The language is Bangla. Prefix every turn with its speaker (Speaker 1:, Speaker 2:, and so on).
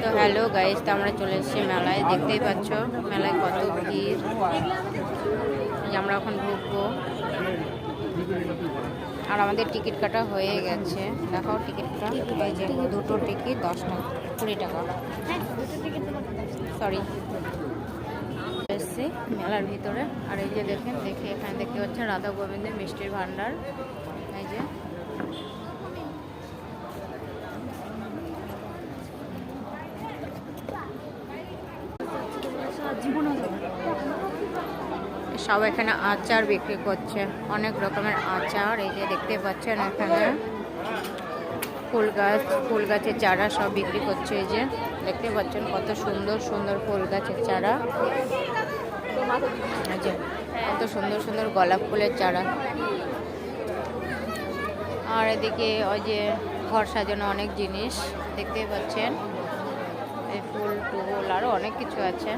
Speaker 1: তো হ্যালো গাইস, তো আমরা চলে এসেছি মেলায়। দেখতেই পাচ্ছ মেলায় কত ভিড়। আমরা এখন ঢুকবো আর আমাদের টিকিট কাটা হয়ে গেছে। দেখাও টিকিটটা, এই যে দুটো টিকিট 10 টাকা 20 টাকা, সরি। এসছি মেলার ভিতরে আর এই যে দেখে এখানে দেখতে পাচ্ছেন রাধা গোবিন্দের মিষ্টির ভান্ডার। এই যে সব এখানে আচার বিক্রি করছে, অনেক রকমের আচার। এই যে দেখতে পাচ্ছেন এখানে ফুল গাছের চারা সব বিক্রি করছে। এই যে দেখতে পাচ্ছেন কত সুন্দর সুন্দর ফুল গাছের চারা। এই যে কত সুন্দর সুন্দর গোলাপ ফুলের চারা। আর এদিকে ওই যে ঘর সাজানো অনেক জিনিস দেখতে পাচ্ছেন, এই ফুল টুল আরও অনেক কিছু আছে।